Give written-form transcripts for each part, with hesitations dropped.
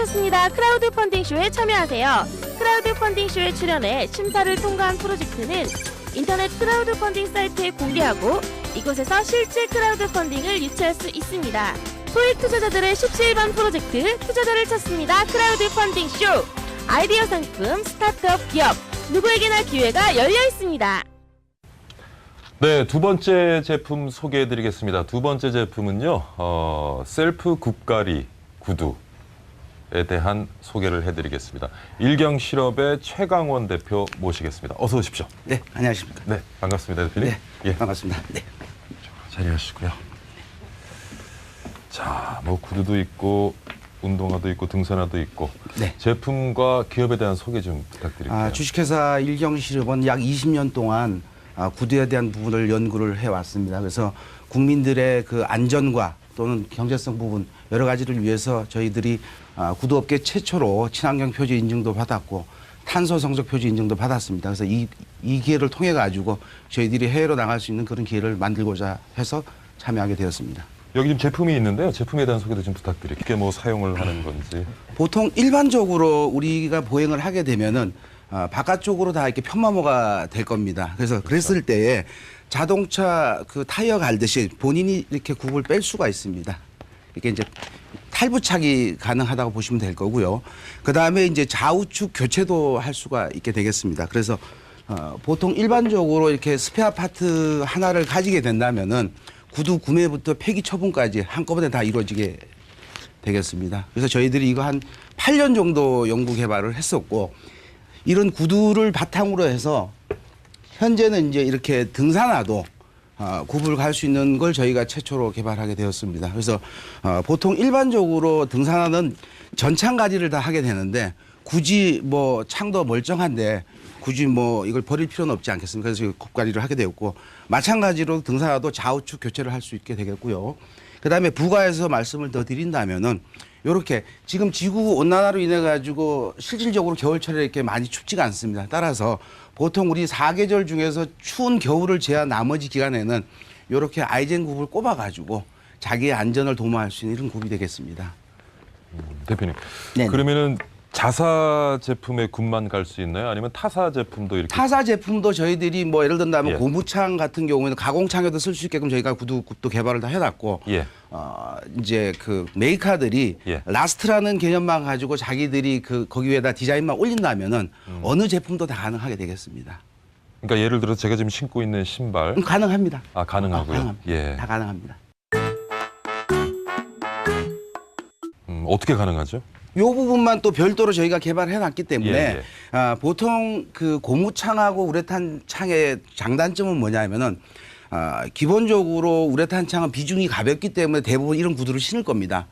반갑습니다. 크라우드 펀딩 쇼에 참여하세요. 크라우드 펀딩 쇼에 출연해 심사를 통과한 프로젝트는 인터넷 크라우드 펀딩 사이트에 공개하고 이곳에서 실제 크라우드 펀딩을 유치할 수 있습니다. 소액 투자자들의 십시일반 프로젝트 투자자를 찾습니다. 크라우드 펀딩 쇼. 아이디어 상품, 스타트업 기업 누구에게나 기회가 열려 있습니다. 네, 두 번째 제품 소개해드리겠습니다. 두 번째 제품은요, 셀프 굽가리 구두에 대한 소개를 해드리겠습니다. 일경실업의 최강원 대표 모시겠습니다. 어서 오십시오. 네, 안녕하십니까. 네, 반갑습니다, 대표님. 네, 예. 반갑습니다. 네. 자리하시고요. 자, 뭐 구두도 있고 운동화도 있고 등산화도 있고 네. 제품과 기업에 대한 소개 좀 부탁드릴게요. 주식회사 일경실업은 약 20년 동안 구두에 대한 부분을 연구를 해왔습니다. 그래서 국민들의 그 안전과 또는 경제성 부분 여러 가지를 위해서 저희들이 구두업계 최초로 친환경 표지 인증도 받았고 탄소 성적 표지 인증도 받았습니다. 그래서 이 기회를 통해 가지고 저희들이 해외로 나갈 수 있는 그런 기회를 만들고자 해서 참여하게 되었습니다. 여기 지금 제품이 있는데요. 제품에 대한 소개도 좀 부탁드릴게요. 이게 뭐 사용을 하는 건지. 보통 일반적으로 우리가 보행을 하게 되면은 바깥쪽으로 다 이렇게 편마모가 될 겁니다. 그래서 그랬을 때에 자동차 그 타이어 갈듯이 본인이 이렇게 굽을 뺄 수가 있습니다. 이게 이제 탈부착이 가능하다고 보시면 될 거고요. 그 다음에 이제 좌우측 교체도 할 수가 있게 되겠습니다. 그래서 보통 일반적으로 이렇게 스페어 파트 하나를 가지게 된다면은 구두 구매부터 폐기 처분까지 한꺼번에 다 이루어지게 되겠습니다. 그래서 저희들이 이거 한 8년 정도 연구 개발을 했었고 이런 구두를 바탕으로 해서 현재는 이제 이렇게 등산화도 굽을 갈 수 있는 걸 저희가 최초로 개발하게 되었습니다. 그래서 보통 일반적으로 등산화는 전창가지를 다 하게 되는데 굳이 뭐 창도 멀쩡한데 굳이 뭐 이걸 버릴 필요는 없지 않겠습니까? 그래서 굽가리를 하게 되었고 마찬가지로 등산화도 좌우측 교체를 할 수 있게 되겠고요. 그다음에 부가해서 말씀을 더 드린다면은 이렇게 지금 지구 온난화로 인해 가지고 실질적으로 겨울철에 이렇게 많이 춥지가 않습니다. 따라서 보통 우리 4계절 중에서 추운 겨울을 제한 나머지 기간에는 이렇게 아이젠 굽을 꼽아 가지고 자기의 안전을 도모할 수 있는 이런 굽이 되겠습니다. 대표님. 네네. 그러면은 자사 제품의 굽만 갈 수 있나요? 아니면 타사 제품도 이렇게? 타사 제품도 저희들이 뭐 예를 든다면 예. 고무창 같은 경우에는 가공창에도 쓸 수 있게끔 저희가 구두굽도 개발을 다 해놨고 예. 이제 그 메이커들이 예. 라스트라는 개념만 가지고 자기들이 거기 위에다 디자인만 올린다면은 어느 제품도 다 가능하게 되겠습니다. 그러니까 예를 들어서 제가 지금 신고 있는 신발. 가능합니다. 가능하고요. 가능합니다. 예. 다 가능합니다. 어떻게 가능하죠? 이 부분만 또 별도로 저희가 개발해 놨기 때문에 예, 보통 그 고무창하고 우레탄 창의 장단점은 뭐냐면은 기본적으로 우레탄 창은 비중이 가볍기 때문에 대부분 이런 구두를 신을 겁니다.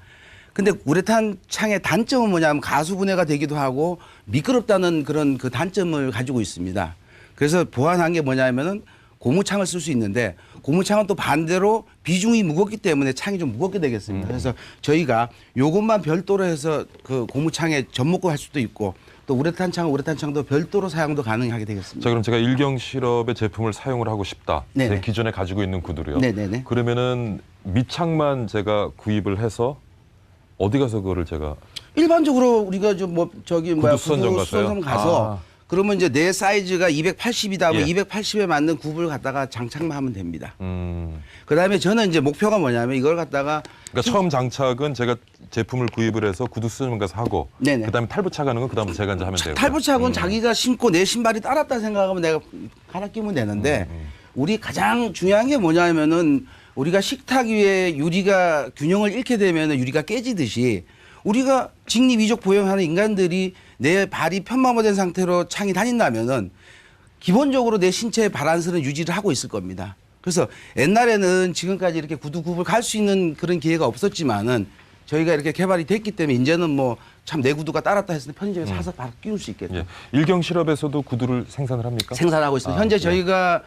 근데 우레탄 창의 단점은 뭐냐면 가수 분해가 되기도 하고 미끄럽다는 그런 그 단점을 가지고 있습니다. 그래서 보완한 게 뭐냐면은 고무창을 쓸 수 있는데 고무창은 또 반대로 비중이 무겁기 때문에 창이 좀 무겁게 되겠습니다. 그래서 저희가 요것만 별도로 해서 그 고무창에 접목을 할 수도 있고 또 우레탄 창은 우레탄 창도 별도로 사용도 가능하게 되겠습니다. 자, 그럼 제가 일경실업의 제품을 사용을 하고 싶다. 제 네네. 기존에 가지고 있는 구두로요. 네네네. 그러면은 밑창만 제가 구입을 해서 어디 가서 그거를 제가 일반적으로 우리가 좀 뭐 저기 뭐야 구두수선점 구두수선점 가서요? 가서 그러면 이제 내 사이즈가 280이다. 예. 280에 맞는 굽을 갖다가 장착만 하면 됩니다. 음. 그다음에 저는 이제 목표가 뭐냐면 이걸 갖다가 그러니까 처음 장착은 제가 제품을 구입을 해서 구두 수선점 가서 하고 네네. 그다음에 탈부착하는 건 그다음에 제가 이제 하면 돼요. 탈부착은 자기가 신고 내 신발이 따랐다 생각하면 내가 갈아 끼면 되는데 우리 가장 중요한 게 뭐냐면은 우리가 식탁 위에 유리가 균형을 잃게 되면 유리가 깨지듯이 우리가 직립 이족 보행하는 인간들이 내 발이 편마모된 상태로 창이 다닌다면은 기본적으로 내 신체의 바란스는 유지를 하고 있을 겁니다. 그래서 옛날에는 지금까지 이렇게 구두 굽을 갈 수 있는 그런 기회가 없었지만은 저희가 이렇게 개발이 됐기 때문에 이제는 뭐 참 내 구두가 따랐다 했을 때 편의점에 사서 바로 끼울 수 있겠죠. 예. 일경실업에서도 구두를 생산을 합니까? 생산하고 있습니다. 현재 예. 저희가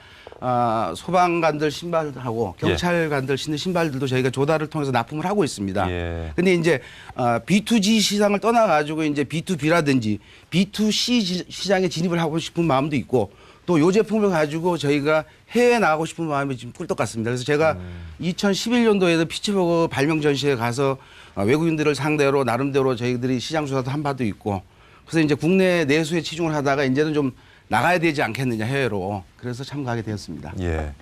소방관들 신발하고 경찰관들 신는 신발들도 저희가 조달을 통해서 납품을 하고 있습니다. 예. 근데 이제 B2G 시장을 떠나 가지고 이제 B2B라든지 B2C 시장에 진입을 하고 싶은 마음도 있고 또 요 제품을 가지고 저희가 해외에 나가고 싶은 마음이 지금 꿀떡 같습니다. 그래서 제가 2011년도에도 피츠버그 발명 전시회 가서 외국인들을 상대로 나름대로 저희들이 시장 조사도 한 바도 있고 그래서 이제 국내 내수에 치중을 하다가 이제는 좀 나가야 되지 않겠느냐 해외로 그래서 참가하게 되었습니다. 예.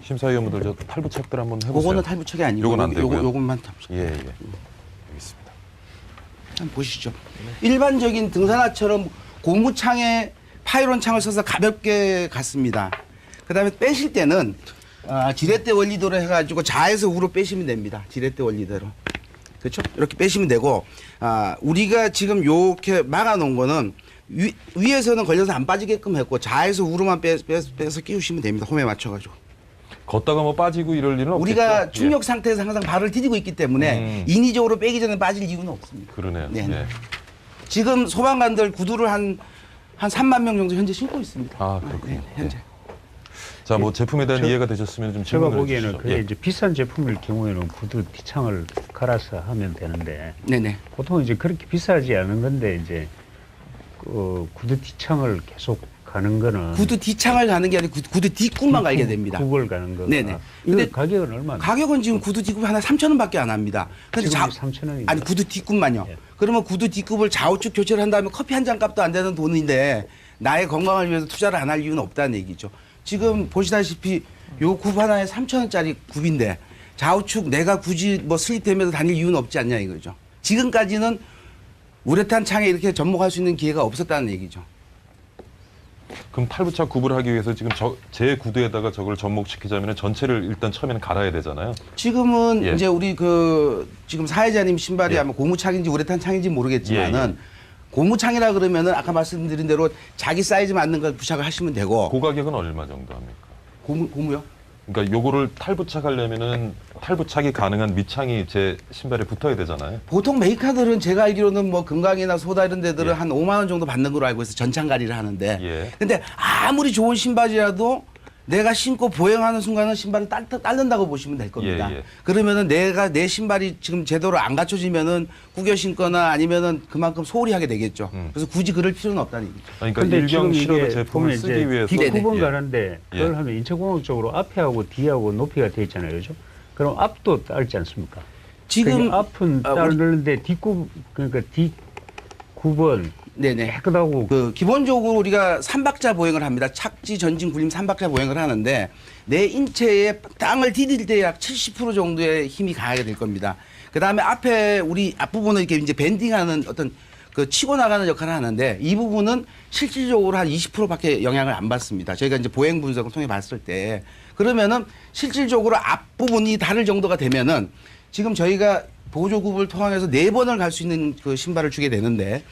심사위원분들 저 탈부착들 한번 해보세요. 요거는 탈부착이 아니고 요건 안 되고요. 요것만 탈부착. 예, 예. 알겠습니다. 한번 보시죠. 일반적인 등산화처럼 고무창에 파이론 창을 써서 가볍게 갔습니다. 그다음에 빼실 때는 지렛대 원리대로 해가지고 좌에서 우로 빼시면 됩니다. 지렛대 원리대로. 그렇죠? 이렇게 빼시면 되고 우리가 지금 이렇게 막아놓은 거는 위에서는 걸려서 안 빠지게끔 했고 좌에서 우로만 빼서 끼우시면 됩니다. 홈에 맞춰가지고. 걷다가 뭐 빠지고 이럴 일은 없겠죠? 우리가 예. 충격 상태에서 항상 발을 디디고 있기 때문에 인위적으로 빼기 전에 빠질 이유는 없습니다. 그러네요. 네. 예. 지금 소방관들 구두를 한 3만 명 정도 현재 신고 있습니다. 아, 그렇군요. 네, 현재. 자, 뭐 제품에 대한 이해가 되셨으면 좀 제가 질문을 보기에는 해주시죠. 그게 예. 이제 비싼 제품일 경우에는 구두 뒤창을 갈아서 하면 되는데 네네. 보통 이제 그렇게 비싸지 않은 건데 이제 그 구두 뒤창을 계속 가는 거는 구두 뒤창을 가는 게 아니고 구두 뒷굽만 갈게 됩니다. 굽을 가는 거. 네네. 이거 근데 가격은 얼마나? 가격은 지금 구두 뒷굽 하나 3,000원밖에 안 합니다. 근데 지금 3,000원입니다. 아니 구두 뒷굽만요. 예. 그러면 구두 뒷굽을 좌우측 교체를 한다면 커피 한 잔 값도 안 되는 돈인데 나의 건강을 위해서 투자를 안 할 이유는 없다는 얘기죠. 지금 보시다시피 요 굽 하나에 3,000원짜리 굽인데 좌우측 내가 굳이 뭐 슬립되면서 다닐 이유는 없지 않냐 이거죠. 지금까지는 우레탄 창에 이렇게 접목할 수 있는 기회가 없었다는 얘기죠. 그럼 탈부착 구분을 하기 위해서 지금 제 구두에다가 저걸 접목시키자면 전체를 일단 처음에는 갈아야 되잖아요. 지금은 예. 이제 우리 지금 사회자님 신발이 예. 아마 고무창인지 우레탄 창인지 모르겠지만은 예, 고무창이라 그러면은 아까 말씀드린 대로 자기 사이즈 맞는 걸 부착을 하시면 되고 그 가격은 얼마 정도 합니까? 고무요? 그러니까 요거를 탈부착하려면은 탈부착이 가능한 밑창이 제 신발에 붙어야 되잖아요. 보통 메이커들은 제가 알기로는 뭐 금강이나 소다 이런 데들은 예. 한 5만 원 정도 받는 걸로 알고 있어요. 전창갈이를 하는데. 예. 근데 아무리 좋은 신발이라도 내가 신고 보행하는 순간은 신발을 딸른다고 보시면 될 겁니다. 예, 예. 그러면은 내 신발이 지금 제대로 안 갖춰지면은 구겨 신거나 아니면은 그만큼 소홀히 하게 되겠죠. 그래서 굳이 그럴 필요는 없다는 얘기죠. 아니, 그러니까 근데 일경 지금 실험의 이게 제품을 보면 쓰기 이제 위해서 뒷굽은 예. 가는데 그걸 예. 하면 인체공학적으로 앞에하고 뒤하고 높이가 돼 있잖아요, 그죠? 그럼 앞도 딸지 않습니까? 지금 그게 앞은 따르는데 뒷굽 그러니까 뒷굽은 네네. 깨끗하고 기본적으로 우리가 삼박자 보행을 합니다. 착지, 전진, 굴림 삼박자 보행을 하는데 내 인체에 땅을 디딜 때 약 70% 정도의 힘이 가하게 될 겁니다. 그 다음에 앞에 우리 앞부분은 이렇게 이제 밴딩하는 어떤 치고 나가는 역할을 하는데 이 부분은 실질적으로 한 20%밖에 영향을 안 받습니다. 저희가 이제 보행 분석을 통해 봤을 때 그러면은 실질적으로 앞부분이 다를 정도가 되면은 지금 저희가 보조굽을 통해서 4번을 갈 수 있는 그 신발을 주게 되는데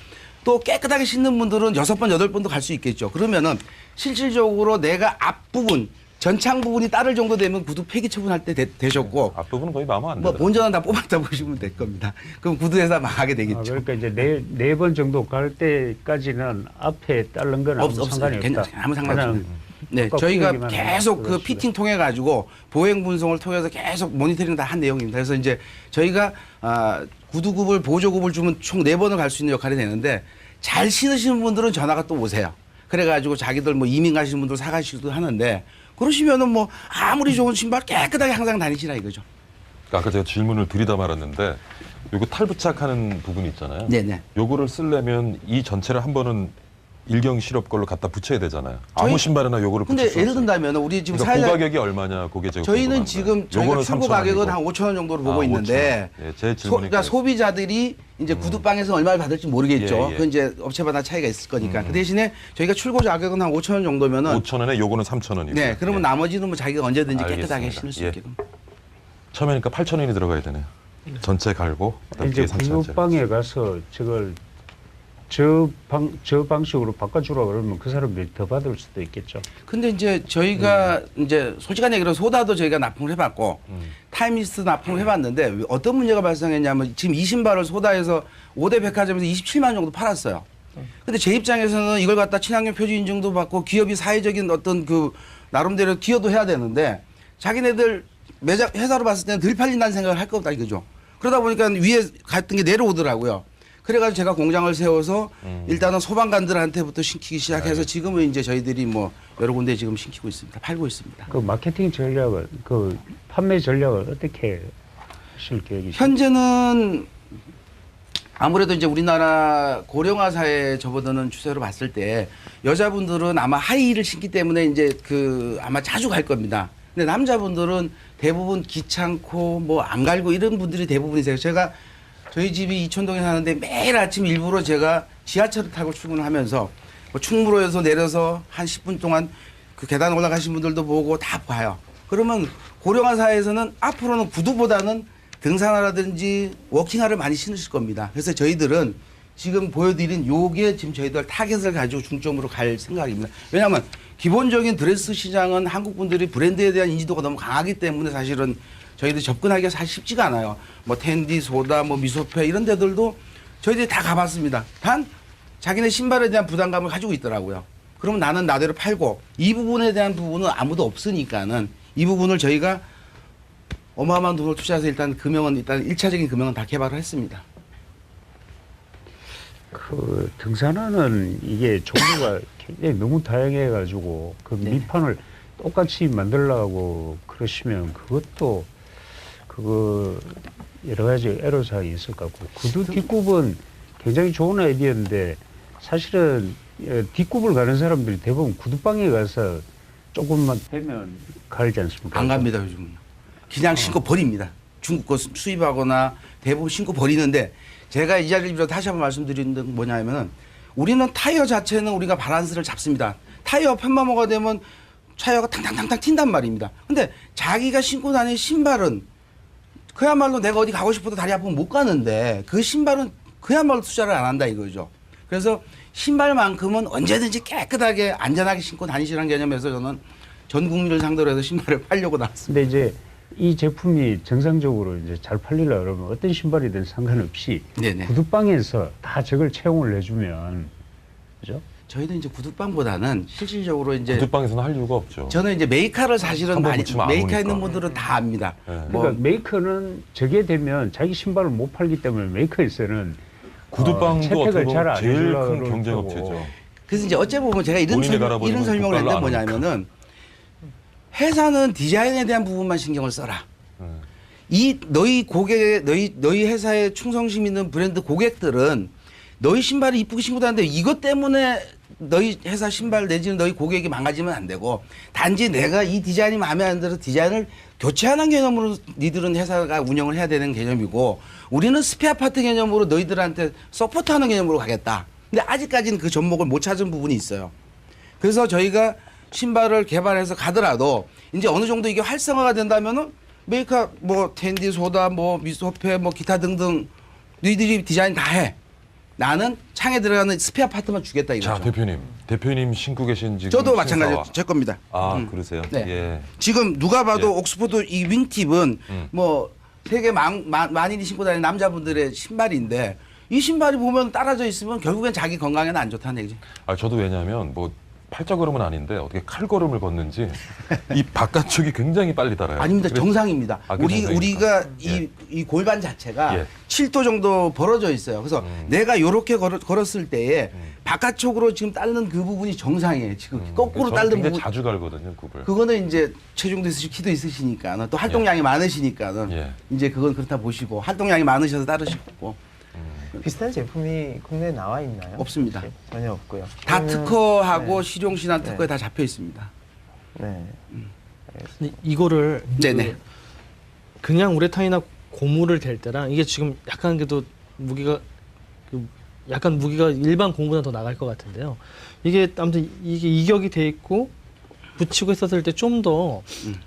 또 깨끗하게 신는 분들은 6번, 8번도 갈 수 있겠죠. 그러면은 실질적으로 내가 앞부분, 전창 부분이 따를 정도 되면 구두 폐기 처분할 때 되셨고 앞부분은 거의 마음 안 뭐 들어요. 본전은 다 뽑았다 보시면 될 겁니다. 그럼 구두회사 망하게 되겠죠. 그러니까 이제 네 번 정도 갈 때까지는 앞에 따른 건 아무 상관이 없다. 아무 상관이 그냥 없습니다. 네, 똑같고 저희가 얘기만 계속 하는 그 그런 피팅 통해 가지고 보행 분석을 통해서 계속 모니터링 다 한 내용입니다. 그래서 이제 저희가 구두굽을 보조굽을 주면 총 4번을 갈 수 있는 역할이 되는데 잘 신으시는 분들은 전화가 또 오세요. 그래가지고 자기들 뭐 이민 가시는 분들 사가시기도 하는데 그러시면은 뭐 아무리 좋은 신발 깨끗하게 항상 다니시라 이거죠. 그러니까 아까 제가 질문을 드리다 말았는데 요거 탈부착하는 부분 있잖아요. 네네. 요거를 쓰려면 이 전체를 한 번은 일경 실업 걸로 갖다 붙여야 되잖아요. 아무 신발이나 요거를 붙일 근데 수 예를 없어요. 든다면 우리 지금 그러니까 그 사회자 가격이 얼마냐 그게 제가 저희는 궁금한 지금 거예요. 저희가 요거는 출고 3,000 가격은 원이고. 한 5천 원 정도로 보고 5,000원. 있는데 예, 제 질문이 그러니까 소비자들이 이제 구두방에서 얼마를 받을지 모르겠죠. 예, 예. 그건 이제 업체마다 차이가 있을 거니까. 그 대신에 저희가 출고 가격은 한 5천 원 정도면은 5,000원에 요거는 3,000원이고. 네, 그러면 나머지는 뭐 자기가 언제든지 깨끗하게 알겠습니다. 신을 수 예. 있게끔. 처음에니까 8,000원이 들어가야 되네요. 전체 갈고 그다음에 이제 뒤에 3,000원짜리. 구두방에 가서 저걸 저 방식으로 바꿔주라 그러면 그 사람들이 더 받을 수도 있겠죠. 근데 이제 저희가 이제 솔직한 얘기로 소다도 저희가 납품을 해봤고 타임리스트 납품을 해봤는데 어떤 문제가 발생했냐면 지금 이 신발을 소다에서 5대 백화점에서 27만 원 정도 팔았어요. 근데 제 입장에서는 이걸 갖다 친환경 표준 인증도 받고 기업이 사회적인 어떤 그 나름대로 기여도 해야 되는데 자기네들 회사로 봤을 때는 덜 팔린다는 생각을 할 것 없다 이거죠. 그러다 보니까 위에 갔던 게 내려오더라고요. 그래가지고 제가 공장을 세워서 일단은 소방관들한테부터 신기기 시작해서 지금은 이제 저희들이 뭐 여러 군데 지금 신기고 있습니다. 팔고 있습니다. 그 마케팅 전략을, 그 판매 전략을 어떻게 하실 계획이세요? 현재는 아무래도 이제 우리나라 고령화 사회에 접어드는 추세로 봤을 때 여자분들은 아마 하이힐을 신기 때문에 이제 그 아마 자주 갈 겁니다. 근데 남자분들은 대부분 귀찮고 뭐 안 갈고 이런 분들이 대부분이세요. 제가 저희 집이 이촌동에 사는데 매일 아침 일부러 제가 지하철을 타고 출근을 하면서 뭐 충무로에서 내려서 한 10분 동안 그 계단 올라가신 분들도 보고 다 봐요. 그러면 고령화 사회에서는 앞으로는 구두보다는 등산화라든지 워킹화를 많이 신으실 겁니다. 그래서 저희들은 지금 보여드린 요게 지금 저희들 타겟을 가지고 중점으로 갈 생각입니다. 왜냐하면 기본적인 드레스 시장은 한국 분들이 브랜드에 대한 인지도가 너무 강하기 때문에 사실은 저희들이 접근하기가 사실 쉽지가 않아요. 뭐 텐디, 소다, 뭐 미소페 이런 데들도 저희들이 다 가봤습니다. 단 자기네 신발에 대한 부담감을 가지고 있더라고요. 그러면 나는 나대로 팔고 이 부분에 대한 부분은 아무도 없으니까는 이 부분을 저희가 어마어마한 돈을 투자해서 일단 금형은 일단 1차적인 금형은 다 개발을 했습니다. 그 등산화는 이게 종류가 굉장히 너무 다양해가지고 그 네. 밑판을 똑같이 만들려고 그러시면 그것도 그거 여러 가지 애로사항이 있을 것 같고 구두 뒷굽은 굉장히 좋은 아이디어인데 사실은 뒷굽을 가는 사람들이 대부분 구두방에 가서 조금만 되면 가지 않습니까? 안 갑니다 요즘은. 그냥 신고 버립니다. 중국 거 수입하거나 대부분 신고 버리는데 제가 이 자리를 빌어 다시 한번 말씀드리는 건 뭐냐면은 우리는 타이어 자체는 우리가 바란스를 잡습니다. 타이어 편마모가 되면 타이어가 탕탕탕탕 튄단 말입니다. 근데 자기가 신고 다니는 신발은 그야말로 내가 어디 가고 싶어도 다리 아프면 못 가는데 그 신발은 그야말로 투자를 안 한다 이거죠. 그래서 신발만큼은 언제든지 깨끗하게 안전하게 신고 다니시라는 개념에서 저는 전 국민을 상대로 해서 신발을 팔려고 나왔습니다. 근데 이제 이 제품이 정상적으로 이제 잘 팔리려고 그러면 어떤 신발이든 상관없이 네네. 구두방에서 다 저걸 채용을 해주면 그죠? 저희는 이제 구두방보다는 실질적으로 이제 구두방에서는 할 이유가 없죠. 저는 이제 메이커를 사실은 한번 많이 붙이면 안 메이커 오니까. 있는 분들은 다 압니다. 네. 뭐 그러니까 메이커는 저게 되면 자기 신발을 못 팔기 때문에 메이커에서는 구두방도 채택을 어떻게 잘안 보면 제일 해주려고 큰 그러고. 경쟁업체죠. 그래서 이제 어째 보면 제가 이런, 본인이 갈아버리면 이런 설명을 그걸로 했는데 안 뭐냐면은 회사는 디자인에 대한 부분만 신경을 써라. 네. 이 너희 고객 너희 회사에 충성심 있는 브랜드 고객들은 너희 신발을 이쁘게 신고 다니는데 이것 때문에 너희 회사 신발 내지는 너희 고객이 망가지면 안 되고 단지 내가 이 디자인이 마음에 안 들어서 디자인을 교체하는 개념으로 니들은 회사가 운영을 해야 되는 개념이고 우리는 스페어 파트 개념으로 너희들한테 서포트하는 개념으로 가겠다. 근데 아직까지는 그 접목을 못 찾은 부분이 있어요. 그래서 저희가 신발을 개발해서 가더라도 이제 어느 정도 이게 활성화가 된다면은 메이커 뭐 텐디 소다 뭐 미소페 뭐 기타 등등 너희들이 디자인 다 해. 나는 창에 들어가는 스페어 파트만 주겠다 이거죠. 자 대표님 신고 계신 지금 저도 신사와. 마찬가지예요. 제 겁니다. 그러세요? 네. 예. 지금 누가 봐도 예. 옥스포드 이 윙팁은 뭐 세계 만인이 신고 다니는 남자분들의 신발인데 이 신발이 보면 따라져 있으면 결국엔 자기 건강에는 안 좋다는 얘기죠. 저도 왜냐하면 뭐 팔자걸음은 아닌데 어떻게 칼걸음을 걷는지 이 바깥쪽이 굉장히 빨리 달아요. 아닙니다. 그래서- 정상입니다. 아, 그게 정상입니까? 우리가 예. 이 골반 자체가 예. 7도 정도 벌어져 있어요. 그래서 내가 이렇게 걸었을 때에 바깥쪽으로 지금 따르는 그 부분이 정상이에요. 지금 거꾸로 저는 따르는 굉장히 부분. 자주 갈거든요, 굽을. 그거는 이제 체중도 있으시고 키도 있으시니까 또 활동량이 많으시니까는 예. 이제 그건 그렇다 보시고 활동량이 많으셔서 따르시고 비슷한 제품이 국내에 나와 있나요? 없습니다. 전혀 없고요. 다 그러면- 특허하고 네. 실용신안 특허에 네. 다 잡혀 있습니다. 네. 근데 이거를 네네. 그냥 우레탄이나 고무를 댈 때랑 이게 지금 약간 그래도 무게가 약간 무게가 일반 고무보다 더 나갈 것 같은데요. 이게 아무튼 이게 이격이 돼 있고 붙이고 했었을 때 좀 더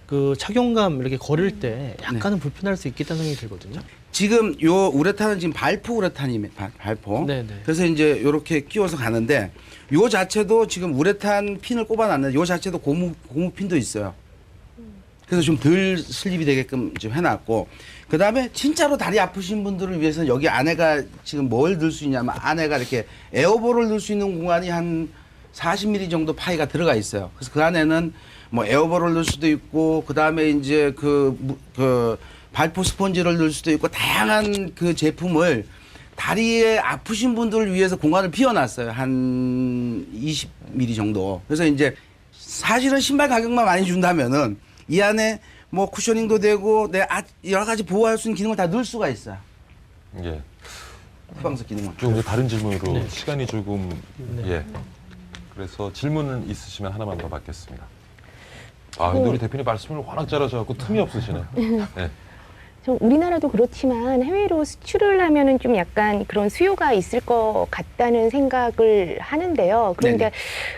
그 착용감 이렇게 걸을 때 약간은 불편할 수 있겠다는 생각이 들거든요. 지금 요 우레탄은 지금 발포 우레탄입니다. 발포. 네네. 그래서 이제 이렇게 끼워서 가는데 요 자체도 지금 우레탄 핀을 꼽아놨는데 요 자체도 고무 핀도 있어요. 그래서 좀 덜 슬립이 되게끔 좀 해놨고 그 다음에 진짜로 다리 아프신 분들을 위해서는 여기 안에가 지금 뭘 넣을 수 있냐면 안에가 이렇게 에어볼을 넣을 수 있는 공간이 한 40mm 정도 파이가 들어가 있어요. 그래서 그 안에는 뭐 에어볼을 넣을 수도 있고 그 다음에 이제 그 발포 스펀지를 넣을 수도 있고 다양한 그 제품을 다리에 아프신 분들을 위해서 공간을 비워놨어요. 한 20mm 정도. 그래서 이제 사실은 신발 가격만 많이 준다면은 이 안에 뭐 쿠셔닝도 되고 여러 가지 보호할 수 있는 기능을 다 넣을 수가 있어요. 예. 후방석 기능을. 좀 이제 다른 질문으로 네. 시간이 조금 네. 예. 그래서 질문 있으시면 하나만 더 받겠습니다. 아, 근데 우리 대표님 말씀을 워낙 잘하셔갖고 틈이 없으시네. 네. 좀 우리나라도 그렇지만 해외로 수출을 하면은 좀 약간 그런 수요가 있을 것 같다는 생각을 하는데요. 그런데 네네.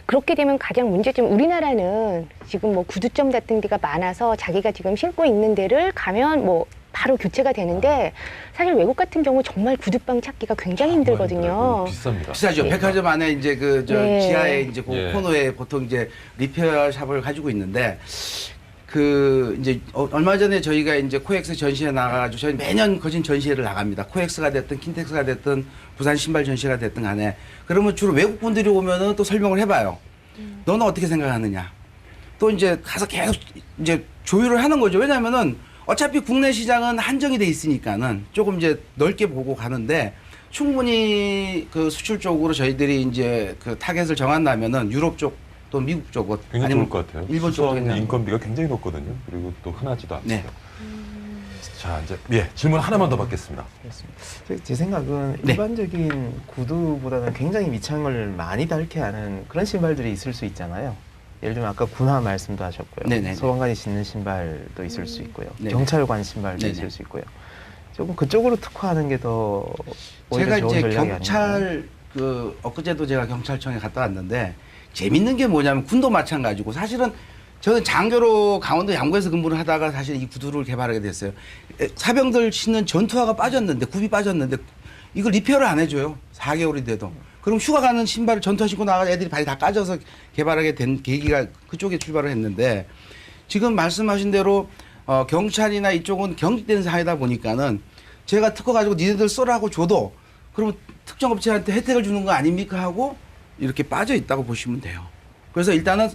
그렇게 되면 가장 문제점, 우리나라는 지금 뭐 구두점 같은 데가 많아서 자기가 지금 신고 있는 데를 가면 뭐 바로 교체가 되는데 사실 외국 같은 경우 정말 구두방 찾기가 굉장히 힘들거든요. 비쌉니다. 비싸죠. 백화점 안에 이제 네. 지하에 이제 그 예. 코너에 보통 이제 리페어 샵을 가지고 있는데 그 이제 얼마 전에 저희가 이제 코엑스 전시회 나가가지고 저희 매년 거진 전시회를 나갑니다. 코엑스가 됐든 킨텍스가 됐든 부산 신발 전시가 됐든 간에 그러면 주로 외국 분들이 오면은 또 설명을 해봐요. 너는 어떻게 생각하느냐. 또 이제 가서 계속 이제 조율을 하는 거죠. 왜냐하면은 어차피 국내 시장은 한정이 돼 있으니까는 조금 이제 넓게 보고 가는데 충분히 그 수출 쪽으로 저희들이 이제 그 타겟을 정한다면은 유럽 쪽 또 미국 쪽 굉장히 좋을 것 같아요. 일본 쪽 수선 인건비가 굉장히 높거든요. 그리고 또 흔하지도 않고. 네. 자, 이제 예, 질문 하나만 더 받겠습니다. 그렇습니다. 제 생각은 네. 일반적인 구두보다는 굉장히 밑창을 많이 닳게 하는 그런 신발들이 있을 수 있잖아요. 예를 들면 아까 군화 말씀도 하셨고요. 네네네. 소방관이 신는 신발도 있을 수 있고요. 네네. 경찰관 신발도 네네. 있을 수 있고요. 조금 그쪽으로 특화하는 게 더 오히려 제가 좋은 이제 전략이 아닌가. 경찰 그 엊그제도 제가 경찰청에 갔다 왔는데 재밌는 게 뭐냐면 군도 마찬가지고 사실은 저는 장교로 강원도 양구에서 근무를 하다가 사실 이 구두를 개발하게 됐어요. 사병들 신는 전투화가 빠졌는데 굽이 빠졌는데 이걸 리페어를 안 해줘요. 4개월이 돼도. 그럼 휴가 가는 신발을 전투화 신고 나가 애들이 발이 다 까져서 개발하게 된 계기가 그쪽에 출발을 했는데 지금 말씀하신 대로 경찰이나 이쪽은 경직된 사회다 보니까는 제가 특허 가지고 니네들 써라고 줘도 그러면 특정 업체한테 혜택을 주는 거 아닙니까 하고 이렇게 빠져 있다고 보시면 돼요. 그래서 일단은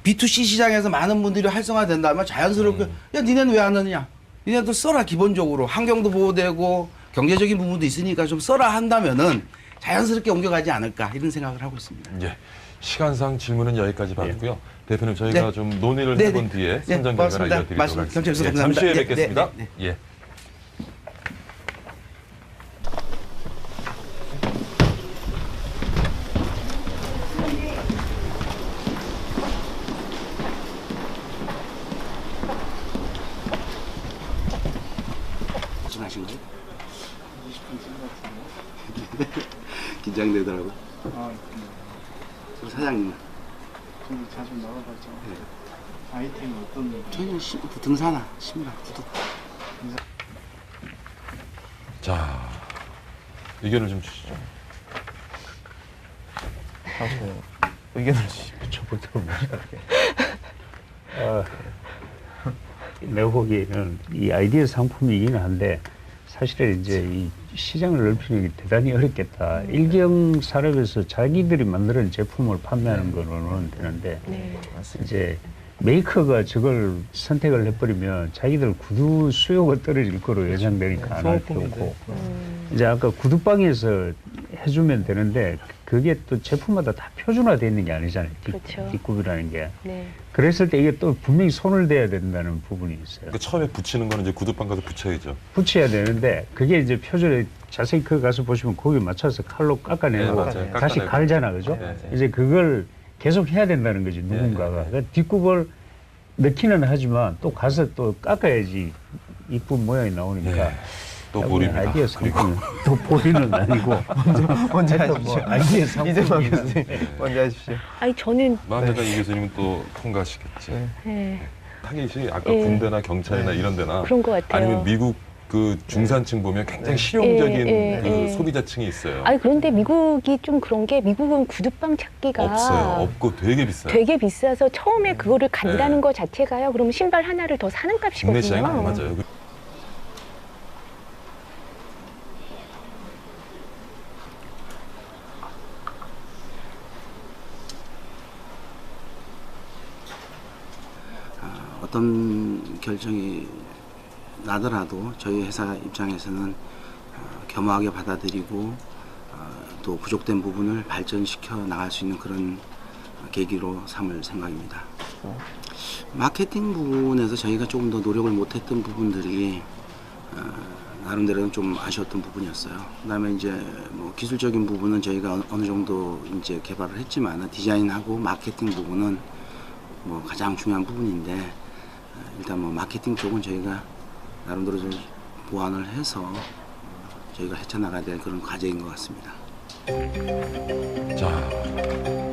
B2C 시장에서 많은 분들이 활성화된다면 자연스럽게 야 니네는 왜 안 하느냐? 니네도 써라 기본적으로 환경도 보호되고 경제적인 부분도 있으니까 좀 써라 한다면은 자연스럽게 옮겨가지 않을까 이런 생각을 하고 있습니다. 예. 시간상 질문은 여기까지 받고요. 대표님 저희가 네. 좀 논의를 네, 해본 네. 뒤에 네, 선정 결과를 고맙습니다. 알려드리도록 말씀 하겠습니다. 감사합니다. 예, 잠시 후에 네, 뵙겠습니다. 네, 예. 말씀하신 거예요? 긴장되더라고. 사장님. 저는 자주 나가봤죠. 아이템은 어떤 저희는 등산화, 심라, 구두. 자, 의견을 좀 주시죠. 의견을 주시죠. 저부터 내가 보기에는 이 아이디어 상품이긴 한데 사실은 이제 이 시장을 넓히는 게 대단히 어렵겠다. 일경 산업에서 자기들이 만드는 제품을 판매하는 거는 되는데 네. 이제 메이커가 저걸 선택을 해버리면 자기들 구두 수요가 떨어질 거로 예상되니까 안 할 필요 없고 이제 아까 구두방에서 해주면 되는데 그게 또 제품마다 다 표준화되어 있는 게 아니잖아요. 그렇죠. 뒷굽이라는 게. 네. 그랬을 때 이게 또 분명히 손을 대야 된다는 부분이 있어요. 그 처음에 붙이는 거는 이제 구두방 가서 붙여야죠. 붙여야 되는데 그게 이제 표준에 자세히 그 가서 보시면 거기에 맞춰서 칼로 깎아내고 네, 맞아요. 다시 깎아내고. 갈잖아, 그죠? 네, 네. 이제 그걸 계속 해야 된다는 거지 누군가가. 네. 그러니까 뒷굽을 넣기는 하지만 또 가서 또 깎아야지 이쁜 모양이 나오니까. 예. 또 몰입니다. 아이디어 그리고 상품 또 보리는 아니고 먼저 하여튼 하십시오. 아이디어 이재만 상품이 교수님 먼저 하십시오. 아니 저는 마음대로 이 교수님은 또 통과하시겠지. 네. 네, 타겟이 아까 예. 군대나 경찰이나 이런 데나 그런 것 같아요. 아니면 미국 그 중산층 보면 굉장히 실용적인 예, 그 예. 소비자층이 있어요. 아니 그런데 미국이 좀 그런 게 미국은 구두방 찾기가 없어요. 없고 되게 비싸요. 되게 비싸서 처음에 그거를 간다는 네. 것 자체가요. 그러면 신발 하나를 더 사는 국내 시장이 안 값이거든요. 맞아요. 어떤 결정이 나더라도 저희 회사 입장에서는 겸허하게 받아들이고 또 부족된 부분을 발전시켜 나갈 수 있는 그런 계기로 삼을 생각입니다. 마케팅 부분에서 저희가 조금 더 노력을 못했던 부분들이 나름대로는 좀 아쉬웠던 부분이었어요. 그다음에 이제 뭐 기술적인 부분은 저희가 어느 정도 이제 개발을 했지만 디자인하고 마케팅 부분은 뭐 가장 중요한 부분인데 일단 뭐 마케팅 쪽은 저희가 나름대로 좀 보완을 해서 저희가 헤쳐나가야 될 그런 과제인 것 같습니다. 자,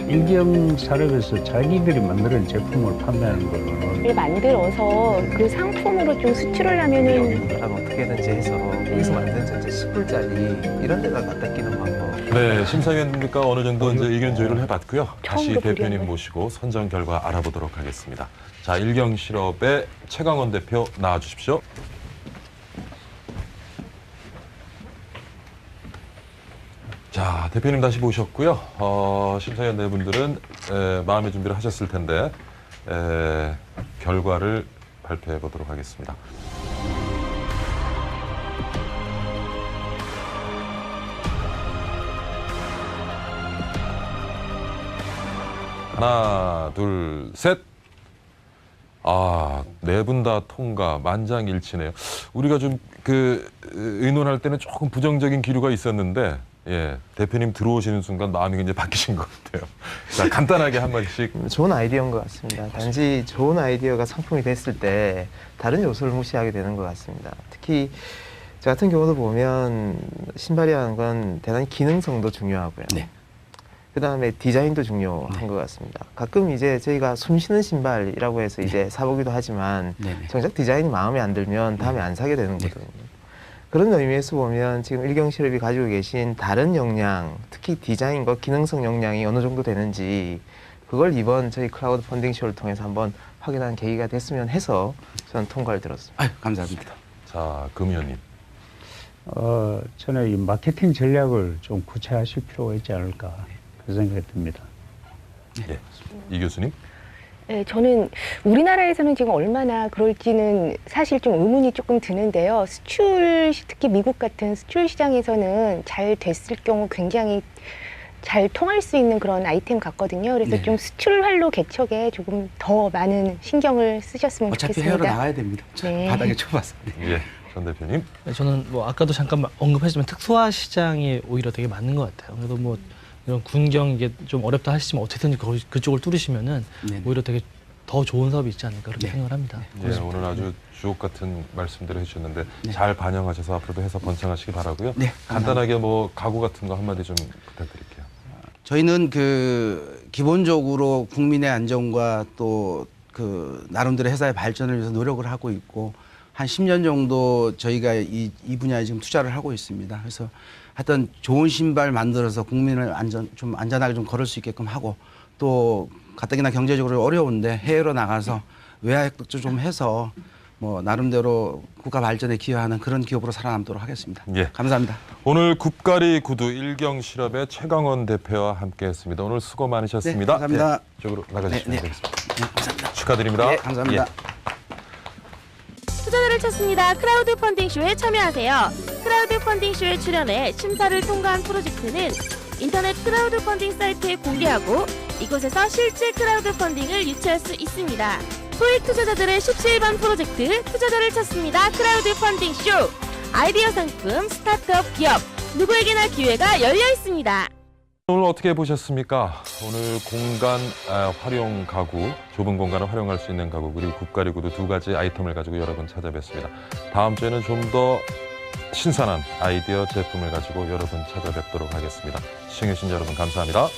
일경 산업에서 자기들이 만드는 제품을 판매하는 거는 만들어서 그 상품으로 좀 수출을 하면은 그럼 어떻게든지 해서 여기서 만든 전체 10불짜리 이런 데다 갖다 끼는 방법. 네, 심사위원님과 어느 정도 이제 의견 조율을 해봤고요. 다시 처음으로 대표님 불이었네. 모시고 선정 결과 알아보도록 하겠습니다. 자, 일경실업의 최강원 대표 나와주십시오. 자, 대표님 다시 모셨고요. 심사위원 네 분들은 마음의 준비를 하셨을 텐데 결과를 발표해 보도록 하겠습니다. 하나, 둘, 셋. 네 분 다 통과, 만장일치네요. 우리가 좀 의논할 때는 조금 부정적인 기류가 있었는데, 예, 대표님 들어오시는 순간 마음이 굉장히 바뀌신 것 같아요. 자, 간단하게 한마디씩. 좋은 아이디어인 것 같습니다. 단지 좋은 아이디어가 상품이 됐을 때 다른 요소를 무시하게 되는 것 같습니다. 특히 저 같은 경우도 보면 신발이라는 건 대단히 기능성도 중요하고요. 네. 그 다음에 디자인도 중요한 것 같습니다. 가끔 이제 저희가 숨 쉬는 신발이라고 해서 이제 사보기도 하지만 네네. 정작 디자인이 마음에 안 들면 다음에 안 사게 되는 거거든요. 그런 의미에서 보면 지금 일경실업이 가지고 계신 다른 역량, 특히 디자인과 기능성 역량이 어느 정도 되는지 그걸 이번 저희 크라우드 펀딩 쇼를 통해서 한번 확인하는 계기가 됐으면 해서 저는 통과를 들었습니다. 아유, 감사합니다. 자, 금 의원님. 저는 이 마케팅 전략을 좀 구체화하실 필요가 있지 않을까 그 생각이 듭니다. 예, 이 교수님. 네, 저는 우리나라에서는 지금 얼마나 그럴지는 사실 좀 의문이 조금 드는데요. 수출, 특히 미국 같은 수출 시장에서는 잘 됐을 경우 굉장히 잘 통할 수 있는 그런 아이템 같거든요. 그래서 네. 좀 수출활로 개척에 조금 더 많은 신경을 쓰셨으면 어차피 좋겠습니다. 해외로 나가야 됩니다. 네. 바닥에 쳐봤어. 예, 전 대표님. 네, 저는 뭐 아까도 잠깐 언급했지만 특수화 시장이 오히려 되게 맞는 것 같아요. 그래도 뭐 이런 군경 이게 좀 어렵다 하시지만 어쨌든 그쪽을 뚫으시면은 네네. 오히려 되게 더 좋은 사업이 있지 않을까 그렇게 네. 생각을 합니다. 예, 오늘 아주 주옥 같은 말씀들을 해주셨는데 네. 잘 반영하셔서 앞으로도 해서 번창하시기 바라고요. 네, 간단하게 뭐 각오 같은 거 한마디 좀 부탁드릴게요. 저희는 기본적으로 국민의 안전과 또 나름대로 회사의 발전을 위해서 노력을 하고 있고 한 10년 정도 저희가 이 분야에 지금 투자를 하고 있습니다. 그래서 하여튼 좋은 신발 만들어서 국민을 좀 안전하게 좀 걸을 수 있게끔 하고 또 가뜩이나 경제적으로 어려운데 해외로 나가서 외화획득도 좀 해서 뭐 나름대로 국가 발전에 기여하는 그런 기업으로 살아남도록 하겠습니다. 예. 감사합니다. 오늘 굽가리 구두 일경실업의 최강원 대표와 함께했습니다. 오늘 수고 많으셨습니다. 네, 감사합니다. 예, 이쪽으로 나가주시면 네, 네. 되겠습니다. 네, 감사합니다. 축하드립니다. 네, 감사합니다. 투자자를 찾습니다. 크라우드 펀딩 쇼에 참여하세요. 크라우드 펀딩 쇼에 출연해 심사를 통과한 프로젝트는 인터넷 크라우드 펀딩 사이트에 공개하고 이곳에서 실제 크라우드 펀딩을 유치할 수 있습니다. 소액 투자자들의 십시일반 프로젝트 투자자를 찾습니다. 크라우드 펀딩 쇼. 아이디어 상품, 스타트업 기업 누구에게나 기회가 열려 있습니다. 오늘 어떻게 보셨습니까? 오늘 공간 활용 가구, 좁은 공간을 활용할 수 있는 가구 그리고 굽가리 구두 두 가지 아이템을 가지고 여러분 찾아뵙습니다. 다음 주에는 좀 더 신선한 아이디어 제품을 가지고 여러분 찾아뵙도록 하겠습니다. 시청해주신 여러분 감사합니다.